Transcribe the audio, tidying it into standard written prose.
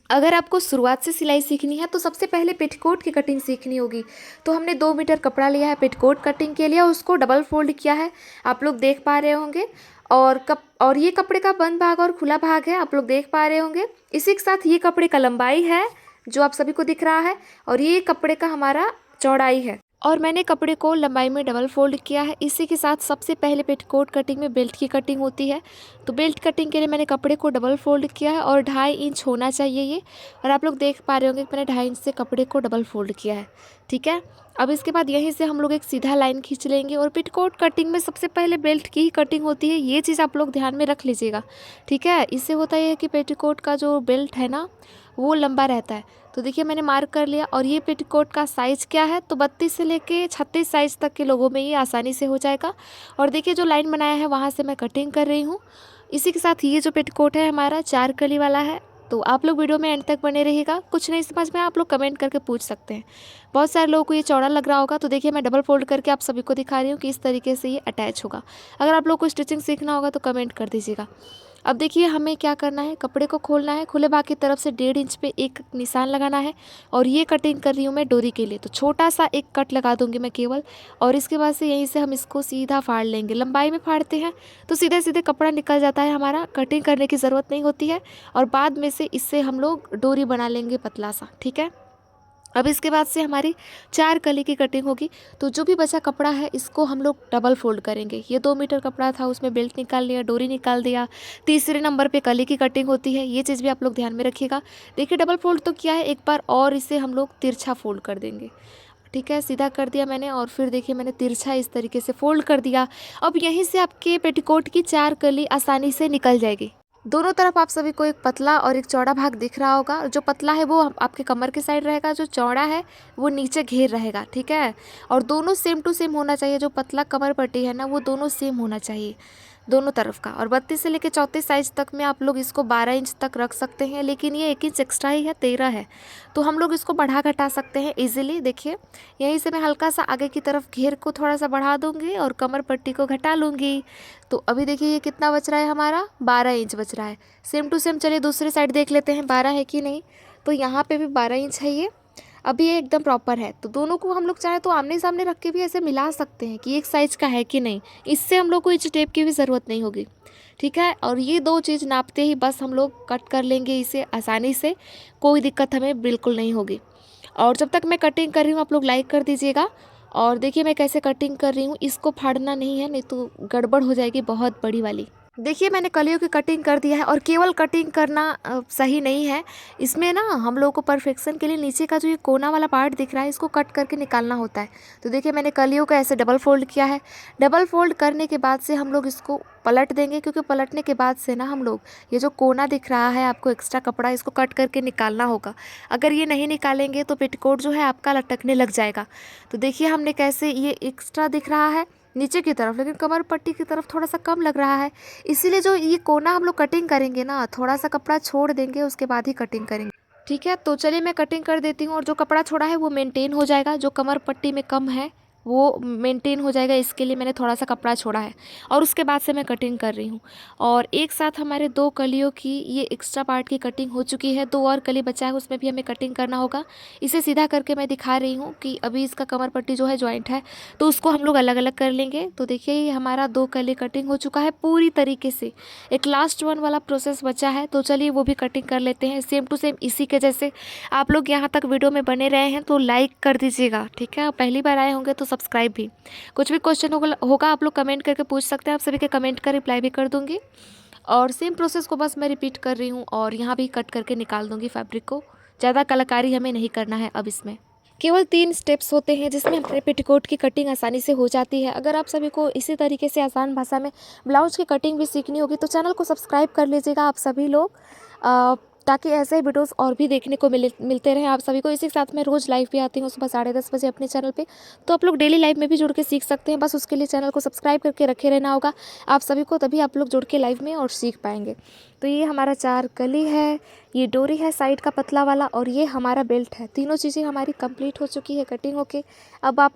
अगर आपको शुरुआत से सिलाई सीखनी है तो सबसे पहले पेटीकोट की कटिंग सीखनी होगी। तो हमने 2 मीटर कपड़ा लिया है पेटीकोट कटिंग के लिए, उसको डबल फोल्ड किया है, आप लोग देख पा रहे होंगे। और ये कपड़े का बंद भाग और खुला भाग है, आप लोग देख पा रहे होंगे। इसी के साथ ये कपड़े का लंबाई है जो आप सभी को दिख रहा है, और ये कपड़े का हमारा चौड़ाई है। और मैंने कपड़े को लंबाई में डबल फोल्ड किया है। इसी के साथ सबसे पहले पेटीकोट कटिंग में बेल्ट की कटिंग होती है। तो बेल्ट कटिंग के लिए मैंने कपड़े को डबल फोल्ड किया है और 2.5 इंच होना चाहिए ये। और आप लोग देख पा रहे होंगे कि मैंने 2.5 इंच से कपड़े को डबल फोल्ड किया है, ठीक है। अब इसके बाद यहीं से हम लोग एक सीधा लाइन खींच लेंगे। और पेटीकोट कटिंग में सबसे पहले बेल्ट की ही कटिंग होती है, ये चीज़ आप लोग ध्यान में रख लीजिएगा, ठीक है। इससे होता है कि पेटीकोट का जो बेल्ट है ना वो लंबा रहता है। तो देखिए मैंने मार्क कर लिया। और ये पेटीकोट का साइज़ क्या है, तो 32 से लेके 36 साइज़ तक के लोगों में ये आसानी से हो जाएगा। और देखिए जो लाइन बनाया है वहाँ से मैं कटिंग कर रही हूँ। इसी के साथ ये जो पेटीकोट है हमारा 4 कली वाला है। तो आप लोग वीडियो में एंड तक बने रहिएगा। कुछ नहीं समझ में आप लोग कमेंट करके पूछ सकते हैं। बहुत सारे लोगों को ये चौड़ा लग रहा होगा, तो देखिए मैं डबल फोल्ड करके आप सभी को दिखा रही हूँ कि इस तरीके से ये अटैच होगा। अगर आप लोग को स्टिचिंग सीखना होगा तो कमेंट कर दीजिएगा। अब देखिए हमें क्या करना है, कपड़े को खोलना है, खुले भाग की तरफ से 1.5 इंच पे एक निशान लगाना है। और ये कटिंग कर रही हूँ मैं डोरी के लिए, तो छोटा सा एक कट लगा दूंगी मैं केवल। और इसके बाद से यहीं से हम इसको सीधा फाड़ लेंगे। लंबाई में फाड़ते हैं तो सीधे सीधे कपड़ा निकल जाता है हमारा, कटिंग करने की ज़रूरत नहीं होती है। और बाद में से इससे हम लोग डोरी बना लेंगे पतला सा, ठीक है। अब इसके बाद से हमारी 4 कली की कटिंग होगी। तो जो भी बचा कपड़ा है इसको हम लोग डबल फोल्ड करेंगे। ये 2 मीटर कपड़ा था, उसमें बेल्ट निकाल लिया, डोरी निकाल दिया। तीसरे नंबर पे कली की कटिंग होती है, ये चीज़ भी आप लोग ध्यान में रखिएगा। देखिए डबल फोल्ड तो किया है एक बार, और इसे हम लोग तिरछा फोल्ड कर देंगे, ठीक है। सीधा कर दिया मैंने, और फिर देखिए मैंने तिरछा इस तरीके से फोल्ड कर दिया। अब यहीं से आपके पेटीकोट की 4 कली आसानी से निकल जाएगी। दोनों तरफ आप सभी को एक पतला और एक चौड़ा भाग दिख रहा होगा। जो पतला है वो आपके कमर के साइड रहेगा, जो चौड़ा है वो नीचे घेर रहेगा, ठीक है। और दोनों सेम टू सेम होना चाहिए, जो पतला कमर पट्टी है ना वो दोनों सेम होना चाहिए दोनों तरफ का। और 32 से लेकर 34 साइज तक में आप लोग इसको 12 इंच तक रख सकते हैं, लेकिन ये 1 इंच एक्स्ट्रा ही है, 13 है। तो हम लोग इसको बढ़ा घटा सकते हैं इजीली। देखिए यहीं से मैं हल्का सा आगे की तरफ घेर को थोड़ा सा बढ़ा दूंगी और कमर पट्टी को घटा लूँगी। तो अभी देखिए ये कितना बच रहा है हमारा, 12 इंच बच रहा है। सेम टू सेम चलिए दूसरी साइड देख लेते हैं 12 है कि नहीं। तो यहाँ पे भी 12 इंच है ये, अभी ये एकदम प्रॉपर है। तो दोनों को हम लोग चाहे तो आमने सामने रख के भी ऐसे मिला सकते हैं कि एक साइज का है कि नहीं। इससे हम लोग को इंच टेप की भी ज़रूरत नहीं होगी, ठीक है। और ये 2 चीज़ नापते ही बस हम लोग कट कर लेंगे इसे आसानी से, कोई दिक्कत हमें बिल्कुल नहीं होगी। और जब तक मैं कटिंग कर रही हूँ आप लोग लाइक कर दीजिएगा। और देखिए मैं कैसे कटिंग कर रही हूँ, इसको फाड़ना नहीं है, नहीं तो गड़बड़ हो जाएगी बहुत बड़ी वाली। देखिए मैंने कलियों की कटिंग कर दिया है। और केवल कटिंग करना सही नहीं है, इसमें ना हम लोगों को परफेक्शन के लिए नीचे का जो ये कोना वाला पार्ट दिख रहा है इसको कट करके निकालना होता है। तो देखिए मैंने कलियों को ऐसे डबल फोल्ड किया है। डबल फोल्ड करने के बाद से हम लोग इसको पलट देंगे, क्योंकि पलटने के बाद से ना हम लोग ये जो कोना दिख रहा है आपको एक्स्ट्रा कपड़ा, इसको कट करके निकालना होगा। अगर ये नहीं निकालेंगे तो पेटीकोट जो है आपका लटकने लग जाएगा। तो देखिए हमने कैसे, ये एक्स्ट्रा दिख रहा है नीचे की तरफ, लेकिन कमर पट्टी की तरफ थोड़ा सा कम लग रहा है। इसीलिए जो ये कोना हम लोग कटिंग करेंगे ना, थोड़ा सा कपड़ा छोड़ देंगे, उसके बाद ही कटिंग करेंगे, ठीक है। तो चलिए मैं कटिंग कर देती हूँ। और जो कपड़ा छोड़ा है वो मेंटेन हो जाएगा, जो कमर पट्टी में कम है वो मेंटेन हो जाएगा, इसके लिए मैंने थोड़ा सा कपड़ा छोड़ा है। और उसके बाद से मैं कटिंग कर रही हूँ। और एक साथ हमारे 2 कलियों की ये एक्स्ट्रा पार्ट की कटिंग हो चुकी है। 2 और कली बचा है, उसमें भी हमें कटिंग करना होगा। इसे सीधा करके मैं दिखा रही हूँ कि अभी इसका कमर पट्टी जो है जॉइंट है, तो उसको हम लोग अलग अलग कर लेंगे। तो देखिए ये हमारा 2 कली कटिंग हो चुका है पूरी तरीके से। एक लास्ट वन वाला प्रोसेस बचा है, तो चलिए वो भी कटिंग कर लेते हैं सेम टू सेम इसी के जैसे। आप लोग यहाँ तक वीडियो में बने रहे हैं तो लाइक कर दीजिएगा, ठीक है। पहली बार आए होंगे तो सब्सक्राइब भी। कुछ भी क्वेश्चन होगा आप लोग कमेंट करके पूछ सकते हैं, आप सभी के कमेंट का रिप्लाई भी कर दूंगी। और सेम प्रोसेस को बस मैं रिपीट कर रही हूँ। और यहाँ भी कट करके निकाल दूंगी फैब्रिक को, ज़्यादा कलाकारी हमें नहीं करना है। अब इसमें केवल 3 स्टेप्स होते हैं जिसमें हमारे पेटीकोट की कटिंग आसानी से हो जाती है। अगर आप सभी को इसी तरीके से आसान भाषा में ब्लाउज की कटिंग भी सीखनी होगी तो चैनल को सब्सक्राइब कर लीजिएगा आप सभी लोग, ताकि ऐसे ही वीडियोस और भी देखने को मिलते रहें आप सभी को। इसी के साथ मैं रोज़ लाइव भी आती हूँ सुबह 10:30 बजे अपने चैनल पे, तो आप लोग डेली लाइव में भी जुड़ के सीख सकते हैं। बस उसके लिए चैनल को सब्सक्राइब करके रखे रहना होगा आप सभी को, तभी आप लोग जुड़ के लाइव में और सीख पाएंगे। तो ये हमारा 4 कली है, ये डोरी है साइड का पतला वाला, और ये हमारा बेल्ट है। तीनों चीज़ें हमारी कंप्लीट हो चुकी है कटिंग होके। अब आप